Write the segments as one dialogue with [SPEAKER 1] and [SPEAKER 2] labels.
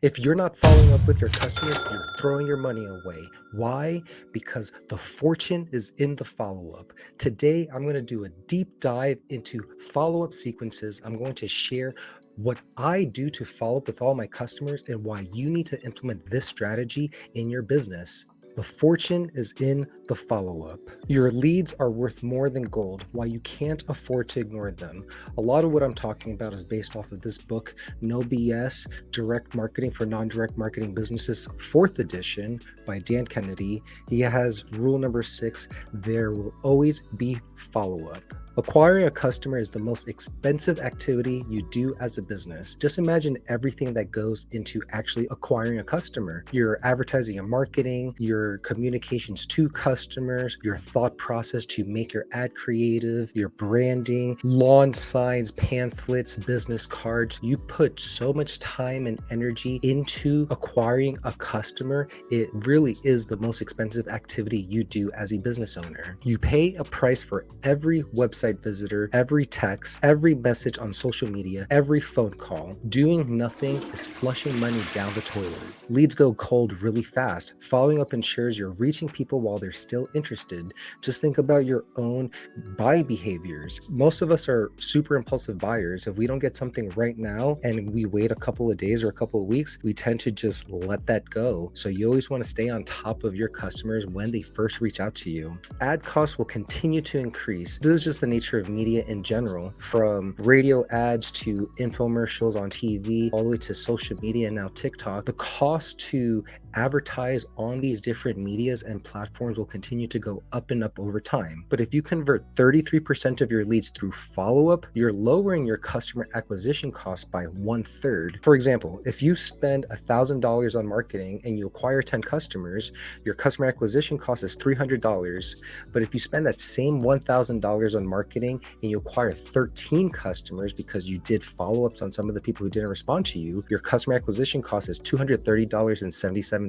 [SPEAKER 1] If you're not following up with your customers, you're throwing your money away. Why? Because the fortune is in the follow up. Today, I'm going to do a deep dive into follow up sequences. I'm going to share what I do to follow up with all my customers and why you need to implement this strategy in your business. The fortune is in the follow up. Your leads are worth more than gold, why you can't afford to ignore them. A lot of what I'm talking about is based off of this book, No BS Direct Marketing for Non-Direct Marketing Businesses, 4th edition by Dan Kennedy. He has rule number 6, there will always be follow-up. Acquiring a customer is the most expensive activity you do as a business. Just imagine everything that goes into actually acquiring a customer. Your advertising and marketing, your communications to customers, your thought process to make your ad creative, your branding, lawn signs, pamphlets, business cards. You put so much time and energy into acquiring a customer. It really is the most expensive activity you do as a business owner. You pay a price for every website visitor, every text, every message on social media, every phone call. Doing nothing is flushing money down the toilet. Leads go cold really fast. Following up ensures you're reaching people while they're still interested. Just think about your own buying behaviors. Most of us are super impulsive buyers. If we don't get something right now and we wait a couple of days or a couple of weeks, we tend to just let that go. So you always want to stay on top of your customers when they first reach out to you. Ad costs will continue to increase. This is just the nature of media in general, from radio ads to infomercials on TV, all the way to social media and now TikTok. The cost to advertise on these different medias and platforms will continue to go up and up over time. But if you convert 33% of your leads through follow-up, you're lowering your customer acquisition cost by 1/3. For example, if you spend $1,000 on marketing and you acquire 10 customers, your customer acquisition cost is $300. But if you spend that same $1,000 on marketing and you acquire 13 customers because you did follow-ups on some of the people who didn't respond to you, your customer acquisition cost is $230.77.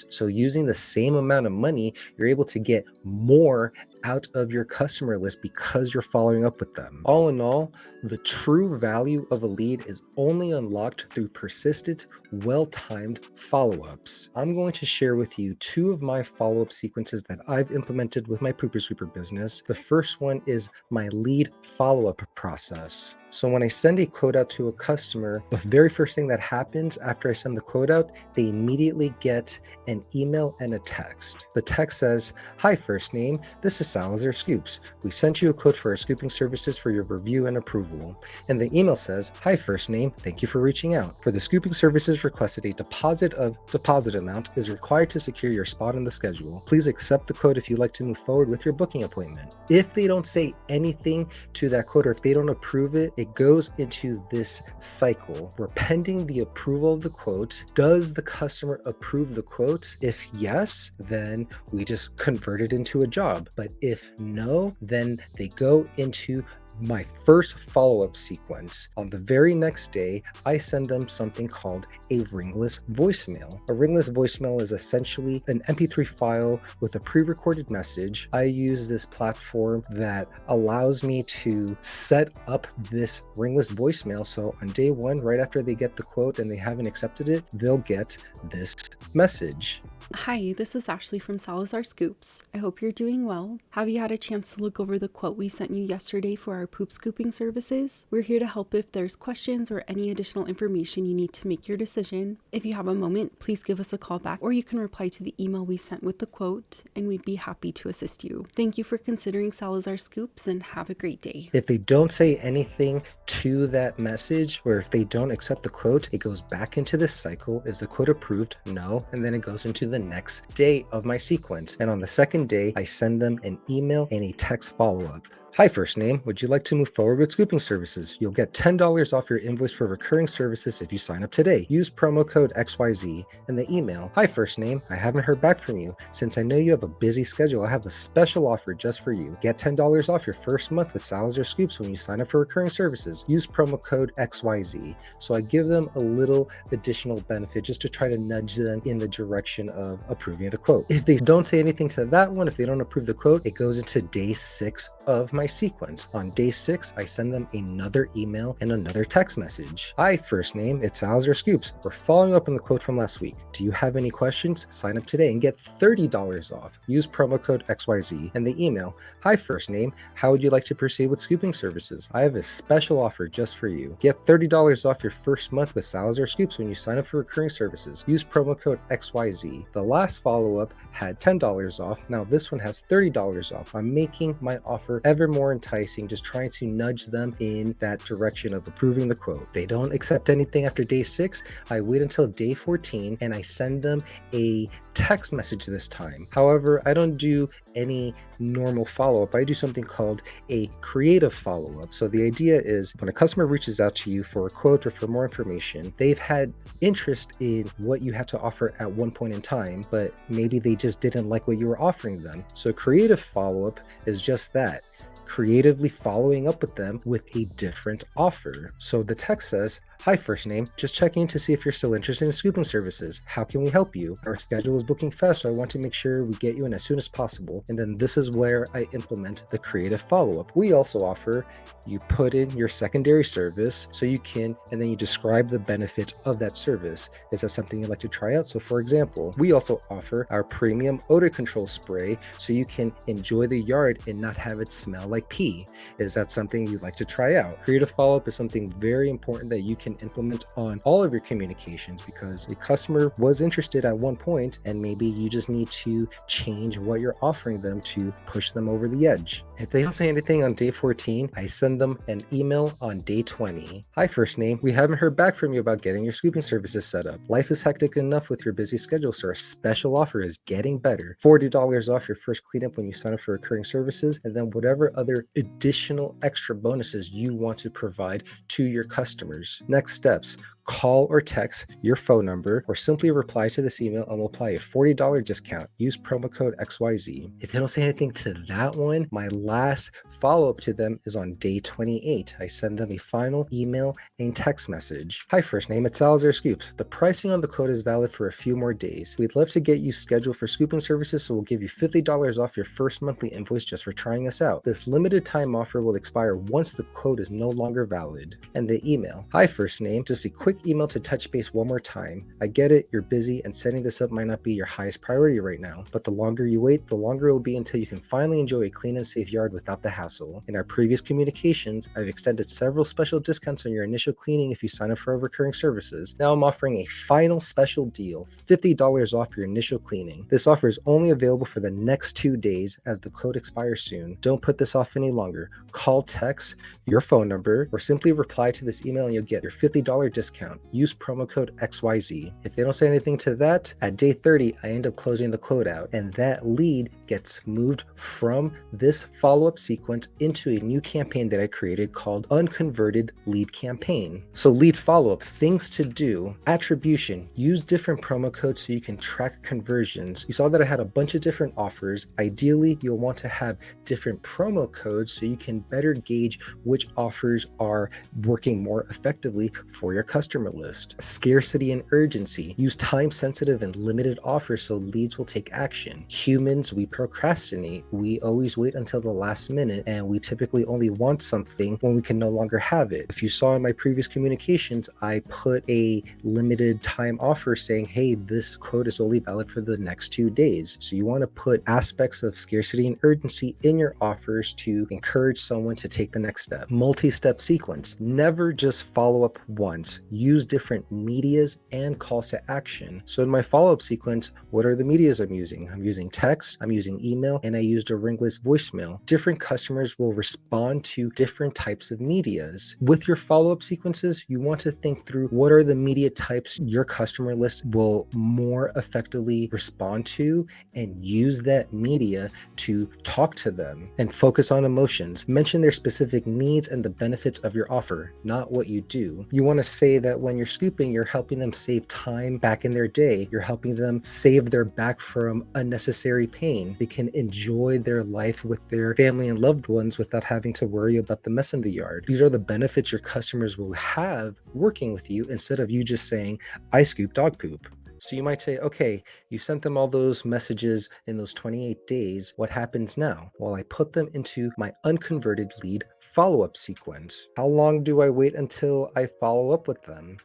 [SPEAKER 1] So using the same amount of money, you're able to get more out of your customer list because you're following up with them. All in all, the true value of a lead is only unlocked through persistent, well-timed follow-ups. I'm going to share with you 2 of my follow-up sequences that I've implemented with my Pooper Scooper business. The first one is my lead follow-up process. So when I send a quote out to a customer, the very first thing that happens after I send the quote out, they immediately get an email and a text. The text says, "Hi, first name, this is Salazar Scoops. We sent you a quote for our scooping services for your review and approval." And the email says, "Hi, first name, thank you for reaching out. For the scooping services requested, a deposit amount is required to secure your spot on the schedule. Please accept the quote if you'd like to move forward with your booking appointment." If they don't say anything to that quote, or if they don't approve it, it goes into this cycle where, pending the approval of the quote, does the customer approve the quote? If yes, then we just convert it into a job. But if no, then they go into my first follow-up sequence. On the very next day, I send them something called a ringless voicemail. A ringless voicemail is essentially an MP3 file with a pre-recorded message. I use this platform that allows me to set up this ringless voicemail. So on day 1, right after they get the quote and they haven't accepted it, they'll get this message.
[SPEAKER 2] Hi, this is Ashley from Salazar Scoops. I hope you're doing well. Have you had a chance to look over the quote we sent you yesterday for our poop scooping services? We're here to help if there's questions or any additional information you need to make your decision. If you have a moment, please give us a call back, or you can reply to the email we sent with the quote, and we'd be happy to assist you. Thank you for considering Salazar Scoops, and have a great day.
[SPEAKER 1] If they don't say anything to that message, or if they don't accept the quote, it goes back into this cycle. Is the quote approved? No. And then it goes into the next day of my sequence. And on the second day, I send them an email and a text follow-up. "Hi, first name. Would you like to move forward with scooping services? You'll get $10 off your invoice for recurring services if you sign up today. Use promo code XYZ." And the email, "Hi, first name. I haven't heard back from you. Since I know you have a busy schedule, I have a special offer just for you. Get $10 off your first month with Salazar Scoops when you sign up for recurring services. Use promo code XYZ." So I give them a little additional benefit just to try to nudge them in the direction of approving the quote. If they don't say anything to that one, if they don't approve the quote, it goes into day 6 of my my sequence. On day 6, I send them another email and another text message. Hi, first name, it's Salazar Scoops. We're following up on the quote from last week. Do you have any questions? Sign up today and get $30 off. Use promo code XYZ. And the email, hi, first name, how would you like to proceed with scooping services? I have a special offer just for you. Get $30 off your first month with Salazar Scoops when you sign up for recurring services. Use promo code XYZ. The last follow-up had $10 off. Now this one has $30 off. I'm making my offer ever more enticing, just trying to nudge them in that direction of approving the quote. They don't accept anything after day 6. I wait until day 14 and I send them a text message this time. However, I don't do any normal follow-up. I do something called a creative follow-up. So the idea is when a customer reaches out to you for a quote or for more information, they've had interest in what you had to offer at one point in time, but maybe they just didn't like what you were offering them. So creative follow-up is just that. Creatively following up with them with a different offer. So the text says, hi, first name, just checking to see if you're still interested in scooping services. How can we help you? Our schedule is booking fast, so I want to make sure we get you in as soon as possible. And then this is where I implement the creative follow-up. We also offer, you put in your secondary service so you can, and then you describe the benefit of that service. Is that something you'd like to try out? So for example, we also offer our premium odor control spray so you can enjoy the yard and not have it smell like pee. Is that something you'd like to try out? Creative follow-up is something very important that you can implement on all of your communications because a customer was interested at one point and maybe you just need to change what you're offering them to push them over the edge. If they don't say anything on day 14, I send them an email on day 20. Hi, first name, we haven't heard back from you about getting your scooping services set up. Life is hectic enough with your busy schedule, so our special offer is getting better. $40 off your first cleanup when you sign up for recurring services, and then whatever other additional extra bonuses you want to provide to your customers. Next steps, call or text your phone number or simply reply to this email and we'll apply a $40 discount. Use promo code XYZ. If they don't say anything to that one, my last follow-up to them is on day 28. I send them a final email and text message. Hi, first name, it's Salazar Scoops. The pricing on the quote is valid for a few more days. We'd love to get you scheduled for scooping services, so we'll give you $50 off your first monthly invoice just for trying us out. This limited time offer will expire once the quote is no longer valid. And the email. Hi, first name, just a quick email to touch base one more time. I get it, you're busy and setting this up might not be your highest priority right now, but the longer you wait, the longer it will be until you can finally enjoy a clean and safe yard without the hassle. In our previous communications, I've extended several special discounts on your initial cleaning if you sign up for our recurring services. Now I'm offering a final special deal, $50 off your initial cleaning. This offer is only available for the next 2 days as the code expires soon. Don't put this off any longer. Call, text your phone number, or simply reply to this email and you'll get your $50 discount. Use promo code XYZ. If they don't say anything to that, at day 30, I end up closing the quote out, and that lead gets moved from this follow-up sequence into a new campaign that I created called Unconverted Lead Campaign. So lead follow-up, things to do, attribution, use different promo codes so you can track conversions. You saw that I had a bunch of different offers. Ideally, you'll want to have different promo codes so you can better gauge which offers are working more effectively for your customer list. Scarcity and urgency. Use time-sensitive and limited offers so leads will take action. Humans, we procrastinate. We always wait until the last minute, and we typically only want something when we can no longer have it. If you saw in my previous communications, I put a limited time offer saying, hey, this quote is only valid for the next 2 days. So you want to put aspects of scarcity and urgency in your offers to encourage someone to take the next step. Multi-step sequence. Never just follow up once. Use different medias and calls to action. So in my follow-up sequence, what are the medias I'm using? I'm using text, I'm using email, and I used a ringless voicemail. Different customers will respond to different types of medias. With your follow-up sequences, you want to think through what are the media types your customer list will more effectively respond to and use that media to talk to them and focus on emotions. Mention their specific needs and the benefits of your offer, not what you do. You want to say that when you're scooping, you're helping them save time back in their day. You're helping them save their back from unnecessary pain. They can enjoy their life with their family and loved ones without having to worry about the mess in the yard. These are the benefits your customers will have working with you instead of you just saying, I scoop dog poop. So you might say, okay, you sent them all those messages in those 28 days. What happens now? Well, I put them into my unconverted lead follow-up sequence. How long do I wait until I follow up with them?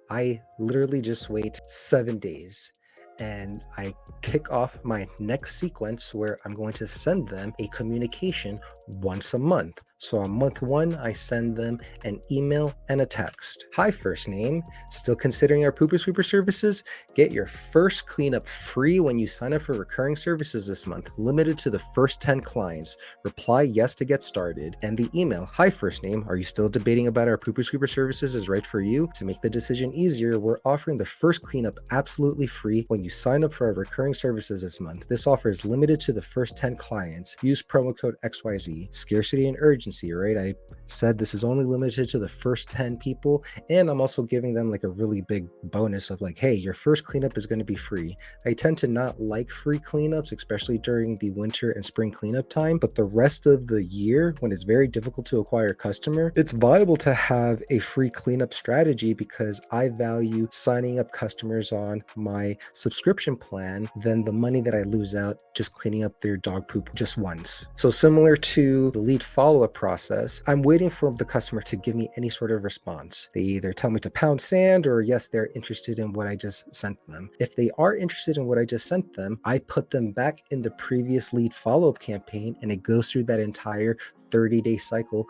[SPEAKER 1] I literally just wait 7 days and I kick off my next sequence where I'm going to send them a communication once a month. So on month 1, I send them an email and a text. Hi, first name. Still considering our Pooper Scooper services? Get your first cleanup free when you sign up for recurring services this month, limited to the first 10 clients. Reply yes to get started. And the email, hi, first name. Are you still debating about our Pooper Scooper services is right for you? To make the decision easier, we're offering the first cleanup absolutely free when you sign up for our recurring services this month. This offer is limited to the first 10 clients. Use promo code XYZ. Scarcity and urgency, right? I said this is only limited to the first 10 people, and I'm also giving them like a really big bonus of like, hey, your first cleanup is going to be free. I tend to not like free cleanups, especially during the winter and spring cleanup time, but the rest of the year, when it's very difficult to acquire a customer, it's viable to have a free cleanup strategy because I value signing up customers on my subscription plan than the money that I lose out just cleaning up their dog poop just once. So similar to the lead follow-up process, I'm waiting for the customer to give me any sort of response. They either tell me to pound sand or yes, they're interested in what I just sent them. If they are interested in what I just sent them, I put them back in the previous lead follow-up campaign and it goes through that entire 30-day cycle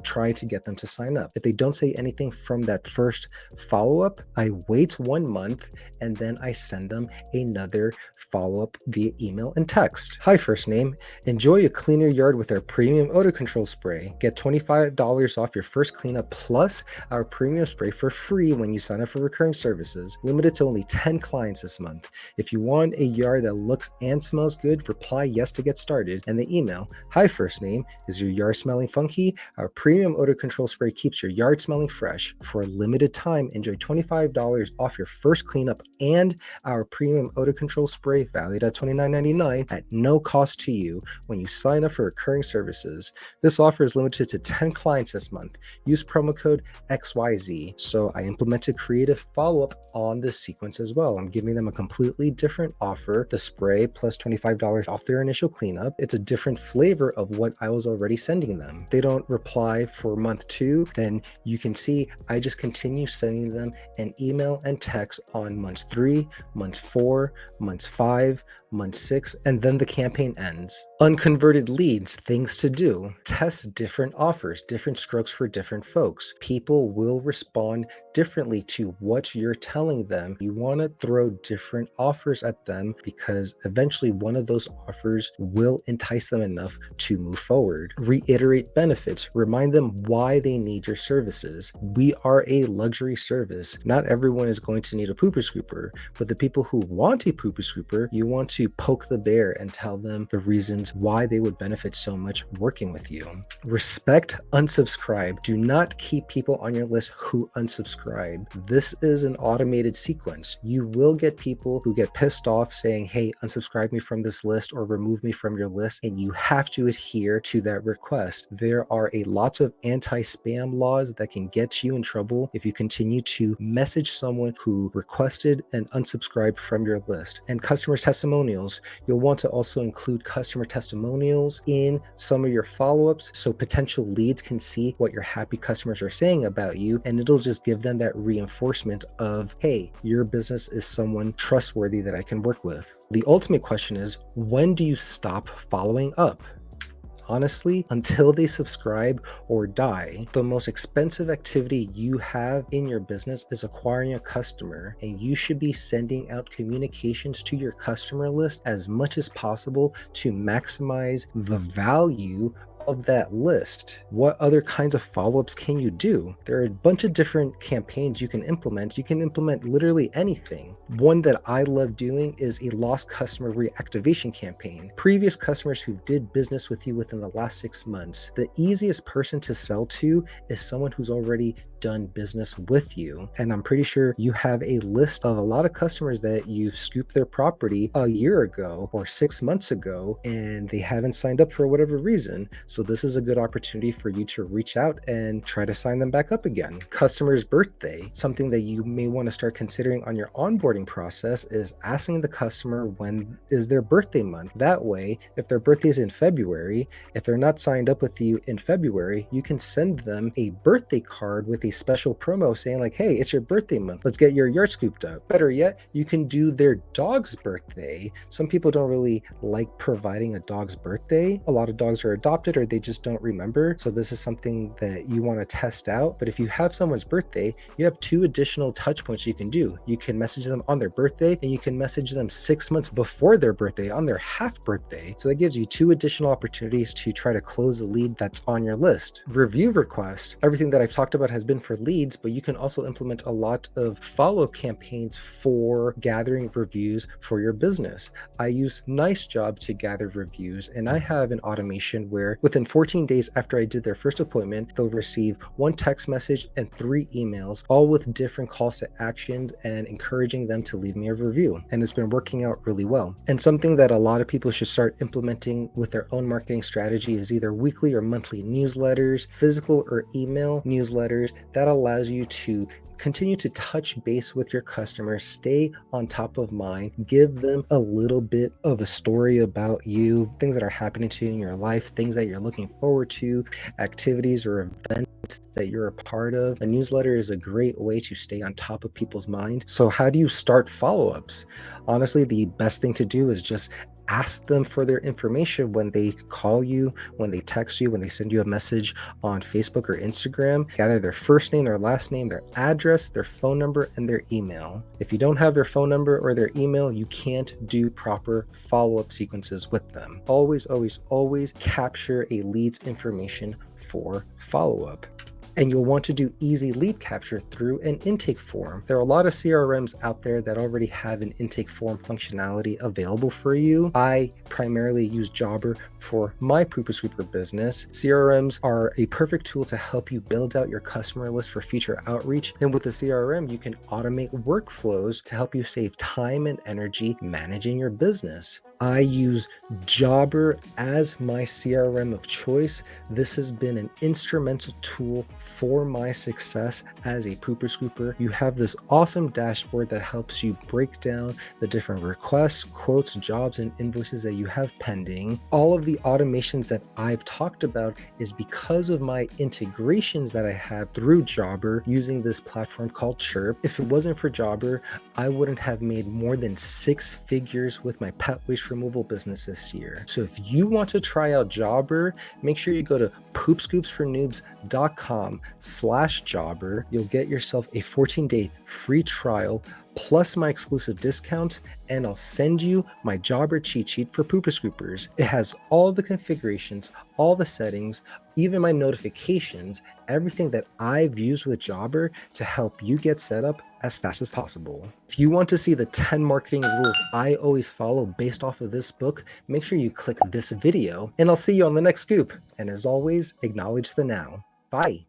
[SPEAKER 1] trying to get them to sign up. If they don't say anything from that first follow-up, I wait 1 month and then I send them another follow-up via email and text. Hi, first name. Enjoy a cleaner yard with our premium odor control spray. Get $25 off your first cleanup plus our premium spray for free when you sign up for recurring services. Limited to only 10 clients this month. If you want a yard that looks and smells good, reply yes to get started. And the email, hi, first name. Is your yard smelling funky? Our premium odor control spray keeps your yard smelling fresh. For a limited time, enjoy $25 off your first cleanup and our premium odor control spray valued at $29.99 at no cost to you when you sign up for recurring services. This offer is limited to 10 clients this month. Use promo code XYZ. So I implemented creative follow-up on this sequence as well. I'm giving them a completely different offer, the spray plus $25 off their initial cleanup. It's a different flavor of what I was already sending them. If they don't reply for month 2, then you can see I just continue sending them an email and text on month 3, month 4, month 5, month 6, and then the campaign ends. Unconverted leads, things to do. Test different offers, different strokes for different folks. People will respond differently to what you're telling them. You want to throw different offers at them because eventually one of those offers will entice them enough to move forward. Reiterate benefits. Remind them why they need your services. We are a luxury service. Not everyone is going to need a pooper scooper, but the people who want a pooper scooper, you want to poke the bear and tell them the reasons why they would benefit so much working with you. Respect, unsubscribe. Do not keep people on your list who unsubscribe. This is an automated sequence. You will get people who get pissed off saying, hey, unsubscribe me from this list or remove me from your list, and you have to adhere to that request. There are lots of anti-spam laws that can get you in trouble if you continue to message someone who requested and unsubscribed from your list. And customer testimonials. You'll want to also include customer testimonials in some of your follow-ups so potential leads can see what your happy customers are saying about you, and it'll just give them that reinforcement of, hey, your business is someone trustworthy that I can work with. The ultimate question is, when do you stop following up? Honestly, until they subscribe or die. The most expensive activity you have in your business is acquiring a customer, and you should be sending out communications to your customer list as much as possible to maximize the value of that list. What other kinds of follow-ups can you do? There are a bunch of different campaigns you can implement. You can implement literally anything. One that I love doing is a lost customer reactivation campaign. Previous customers who did business with you within the last 6 months, the easiest person to sell to is someone who's already done business with you. And I'm pretty sure you have a list of a lot of customers that you've scooped their property a year ago or 6 months ago, and they haven't signed up for whatever reason. So this is a good opportunity for you to reach out and try to sign them back up again. Customer's birthday, something that you may want to start considering on your onboarding process is asking the customer when is their birthday month. That way, if their birthday is in February, if they're not signed up with you in February, you can send them a birthday card with a special promo saying like, hey, it's your birthday month. Let's get your yard scooped up. Better yet, you can do their dog's birthday. Some people don't really like providing a dog's birthday. A lot of dogs are adopted or they just don't remember. So this is something that you want to test out. But if you have someone's birthday, you have 2 additional touch points you can do. You can message them on their birthday, and you can message them 6 months before their birthday on their half birthday. So that gives you 2 additional opportunities to try to close a lead that's on your list. Review request. Everything that I've talked about has been for leads, but you can also implement a lot of follow-up campaigns for gathering reviews for your business. I use NiceJob to gather reviews, and I have an automation where within 14 days after I did their first appointment, they'll receive 1 text message and 3 emails, all with different calls to actions and encouraging them to leave me a review. And it's been working out really well. And something that a lot of people should start implementing with their own marketing strategy is either weekly or monthly newsletters, physical or email newsletters. That allows you to continue to touch base with your customers, stay on top of mind, give them a little bit of a story about you, things that are happening to you in your life, things that you're looking forward to, activities or events that you're a part of. A newsletter is a great way to stay on top of people's mind. So how do you start follow-ups? Honestly, the best thing to do is just ask them for their information when they call you, when they text you, when they send you a message on Facebook or Instagram. Gather their first name, their last name, their address, their phone number, and their email. If you don't have their phone number or their email, you can't do proper follow-up sequences with them. Always, always, always capture a lead's information for follow-up. And you'll want to do easy lead capture through an intake form. There are a lot of CRMs out there that already have an intake form functionality available for you. I primarily use Jobber for my Pooper Scooper business. CRMs are a perfect tool to help you build out your customer list for future outreach. And with the CRM, you can automate workflows to help you save time and energy managing your business. I use Jobber as my CRM of choice. This has been an instrumental tool for my success as a Pooper Scooper. You have this awesome dashboard that helps you break down the different requests, quotes, jobs, and invoices that you have pending. All of the automations that I've talked about is because of my integrations that I have through Jobber using this platform called Chirp. If it wasn't for Jobber, I wouldn't have made more than 6 figures with my pet waste removal business this year. So if you want to try out Jobber, make sure you go to poopscoopsfornoobs.com/Jobber. You'll get yourself a 14-day free trial plus my exclusive discount, and I'll send you my Jobber cheat sheet for Pooper Scoopers. It has all the configurations, all the settings, even my notifications, everything that I've used with Jobber to help you get set up as fast as possible. If you want to see the 10 marketing rules I always follow based off of this book, make sure you click this video, and I'll see you on the next scoop. And as always, acknowledge the now. Bye.